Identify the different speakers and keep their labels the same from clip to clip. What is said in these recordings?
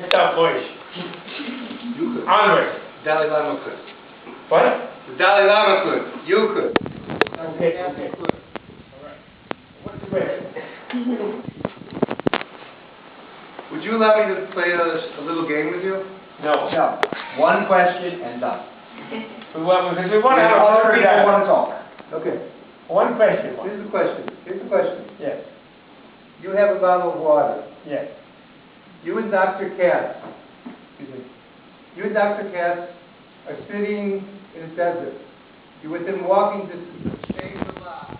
Speaker 1: Stop voice.
Speaker 2: You could.
Speaker 1: Onward.
Speaker 2: Dalai Lama could.
Speaker 1: What?
Speaker 2: The Dalai Lama could. You could.
Speaker 1: Okay. All right. What's the question?
Speaker 2: Would you allow me to play a little game with you?
Speaker 1: No.
Speaker 3: No. One question and done.
Speaker 1: We want to have
Speaker 3: Other
Speaker 1: a
Speaker 3: people want to talk.
Speaker 2: Okay.
Speaker 1: One question.
Speaker 2: Here's the question.
Speaker 1: Yes.
Speaker 2: You have a bottle of water.
Speaker 1: Yes.
Speaker 2: You and Dr. Katz, are sitting in a desert. You're within walking distance of shades of Allah.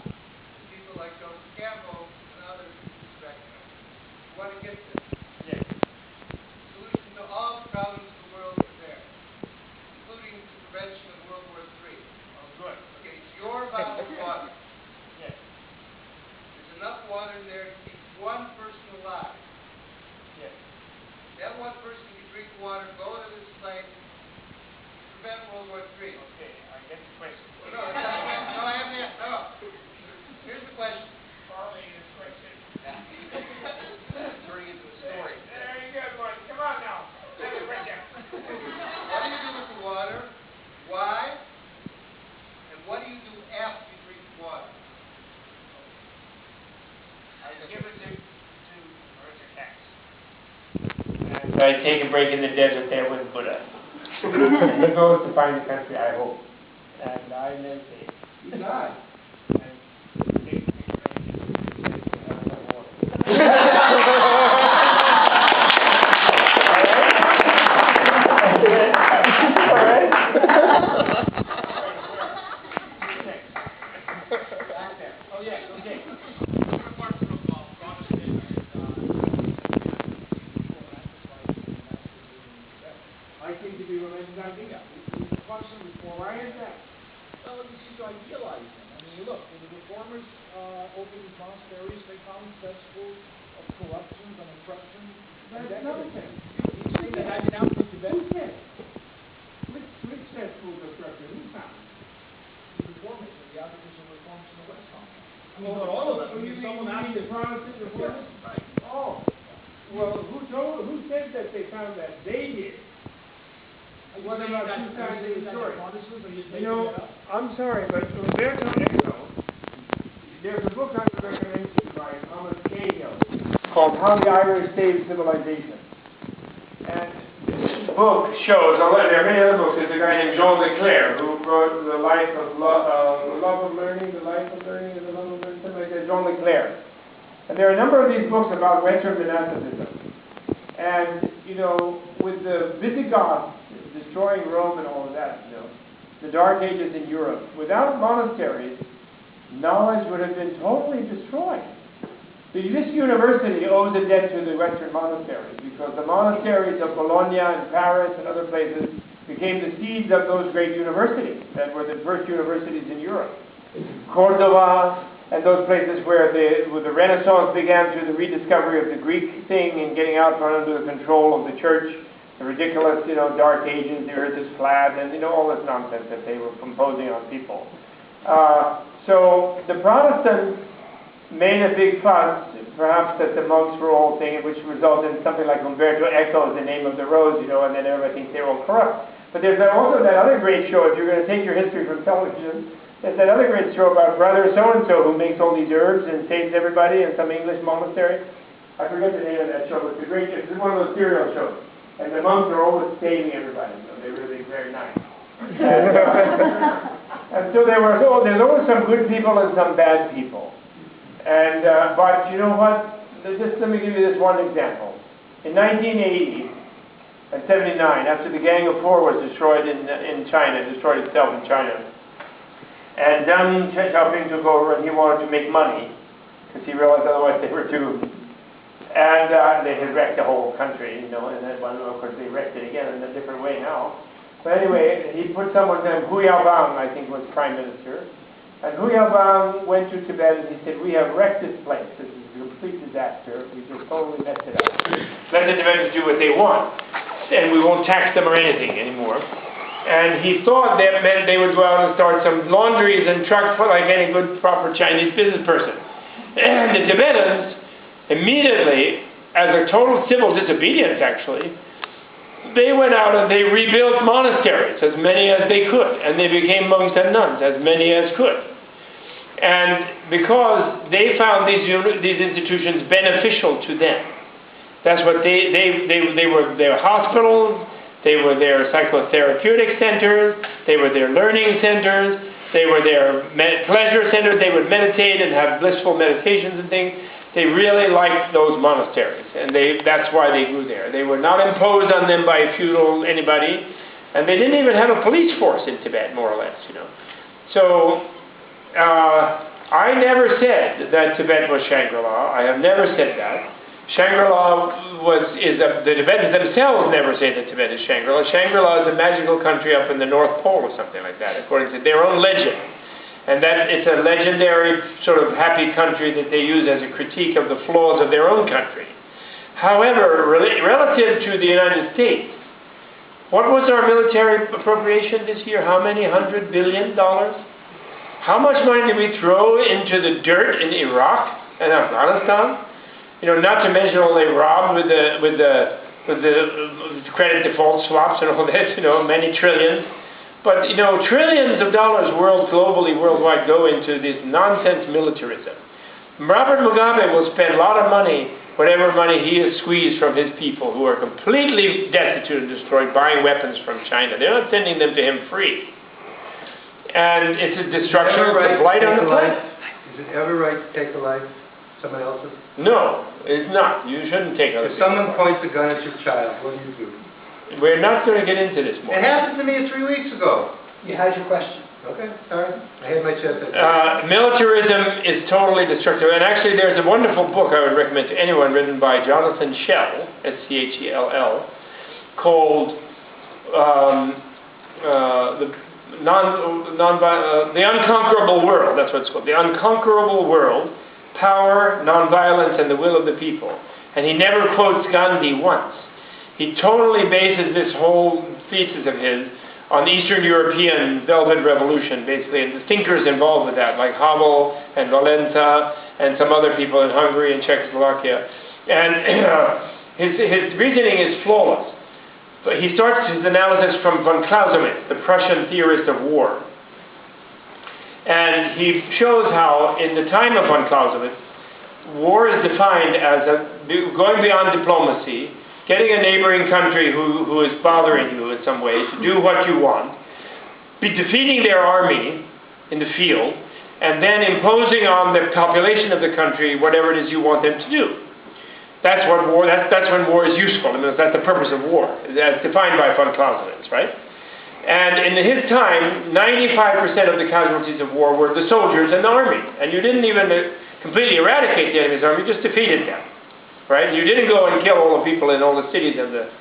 Speaker 2: People like Joseph Campbell and others respect them. You want to get this.
Speaker 1: Yes.
Speaker 2: Solution to all the problems of the world is there, including the prevention of World War III.
Speaker 1: Oh, good.
Speaker 2: Okay, it's your bottle of water.
Speaker 1: Yes.
Speaker 2: There's enough water in there to keep one person alive.
Speaker 1: Yes.
Speaker 2: That one person can drink water, go to this place, prevent World War III.
Speaker 1: Okay, I get the question.
Speaker 2: No, I haven't yet. No. Here's the question.
Speaker 1: Formulating this question.
Speaker 2: Turning into a story.
Speaker 1: Very good one. Come on now. Let me break down.
Speaker 2: What do you do with the water? Why? And what do you do after you drink the water?
Speaker 1: I give it to Richard Katz. And I take a break in the desert there with Buddha. And he goes to find the country, I hope. And I meditate.
Speaker 2: You die.
Speaker 1: And take water. Oh, yes, okay.
Speaker 4: I seem to be religious idea. The question before, why is that?
Speaker 5: Well, you seem to idealize them. I mean, look, when the reformers opened these monasteries, they found cesspools of corruptions and oppression.
Speaker 4: That's nonsense.
Speaker 5: You say that I denounced in Tibet?
Speaker 4: Who said? Which cesspool of corruption? Who found?
Speaker 5: The reformers, and the advocates of reforms in the West found. I mean,
Speaker 4: Oh,
Speaker 5: not all of them.
Speaker 4: You mean
Speaker 5: Someone asked
Speaker 4: the Protestant reformers?
Speaker 5: Right.
Speaker 4: Oh. Well, who said that they found that? They did. What about two sides of the story? You know, I'm sorry, but Umberto Eco, there's a book I would recommend to you by Thomas Cahill called How the Irish Saved Civilization. And this book shows, although there are many other books, there's a guy named Jean Leclerc who wrote The Life of Love of Learning, The Life of Learning, The Love of Learning, something like that, Jean Leclerc. And there are a number of these books about Western monasticism. And, you know, with the Visigoths destroying Rome and all of that, you know, the Dark Ages in Europe, without monasteries, knowledge would have been totally destroyed. This university owes a debt to the Western monasteries because the monasteries of Bologna and Paris and other places became the seeds of those great universities that were the first universities in Europe. Cordova and those places where the Renaissance began through the rediscovery of the Greek thing and getting out from under the control of the church, the ridiculous, you know, Dark Ages, the earth is flat, and, you know, all this nonsense that they were imposing on people. So the Protestants made a big fuss, perhaps that the monks were all saying, which resulted in something like Umberto Eco, the name of the rose, you know, and then everybody thinks they're all corrupt. But there's also that other great show, if you're going to take your history from television, there's that other great show about Brother So-and-so who makes all these herbs and saves everybody in some English monastery. I forget the name of that show, but it's one of those serial shows. And the monks are always saving everybody, so they're really very nice. And so there's always some good people and some bad people. And but you know what? Just let me give you this one example. In 1980 and 79, after the Gang of Four was destroyed destroyed itself in China, and Deng Xiaoping took over, and he wanted to make money because he realized otherwise they were doomed. And they had wrecked the whole country, you know, and then, well, of course, they wrecked it again in a different way now. But anyway, he put someone named Hu Yaobang, I think, was prime minister. And Hu Yaobang went to Tibet and he said, we have wrecked this place. This is a complete disaster. We just totally messed it up. Let the Tibetans do what they want. And we won't tax them or anything anymore. And he thought that meant they would go out and start some laundries and trucks like any good, proper Chinese business person. And the Tibetans immediately
Speaker 1: as a total civil disobedience actually, they went out and they rebuilt monasteries, as many as they could, and they became monks and nuns, as many as could. And because they found these institutions beneficial to them, that's what they were their hospitals, they were their psychotherapeutic centers, they were their learning centers, they were their pleasure centers. They would meditate and have blissful meditations and things. They really liked those monasteries, and that's why they grew there. They were not imposed on them by feudal anybody, and they didn't even have a police force in Tibet, more or less, you know. So, I never said that Tibet was Shangri-La. I have never said that. Shangri-La the Tibetans themselves never say that Tibet is Shangri-La. Shangri-La is a magical country up in the North Pole or something like that, according to their own legend. And that it's a legendary sort of happy country that they use as a critique of the flaws of their own country. However, relative to the United States, what was our military appropriation this year? How many $100 billion? How much money did we throw into the dirt in Iraq and Afghanistan? You know, not to mention all they robbed with the credit default swaps and all this, you know, many trillions. But, you know, trillions of dollars worldwide go into this nonsense militarism. Robert Mugabe will spend a lot of money, whatever money he has squeezed from his people who are completely destitute and destroyed, buying weapons from China. They're not sending them to him free. And it's a destruction, it's a blight on the planet.
Speaker 2: Is it ever right to take a life, someone else's?
Speaker 1: No, it's not. You shouldn't take other
Speaker 2: If
Speaker 1: people's
Speaker 2: someone
Speaker 1: life.
Speaker 2: points a gun at your child, what do?
Speaker 1: We're not going to get into this more.
Speaker 2: It happened to me 3 weeks ago.
Speaker 3: You had your question.
Speaker 2: Okay, sorry. I had my chest.
Speaker 1: Militarism is totally destructive. And actually, there's a wonderful book I would recommend to anyone written by Jonathan Schell, S-C-H-E-L-L, called The Unconquerable World. That's what it's called. The Unconquerable World, Power, Nonviolence, and the Will of the People. And he never quotes Gandhi once. He totally bases this whole thesis of his on the Eastern European Velvet Revolution, basically, and the thinkers involved with that, like Havel and Valenza and some other people in Hungary and Czechoslovakia. And his reasoning is flawless. But he starts his analysis from von Clausewitz, the Prussian theorist of war. And he shows how, in the time of von Clausewitz, war is defined as going beyond diplomacy, getting a neighboring country who is bothering you in some way to do what you want, defeating their army in the field, and then imposing on the population of the country whatever it is you want them to do. That's what war. That's when war is useful. I mean, that's the purpose of war, as defined by von Clausewitz, right? And in his time, 95% of the casualties of war were the soldiers and the army, and you didn't even completely eradicate the enemy's army; you just defeated them. Right? You didn't go and kill all the people in all the cities of the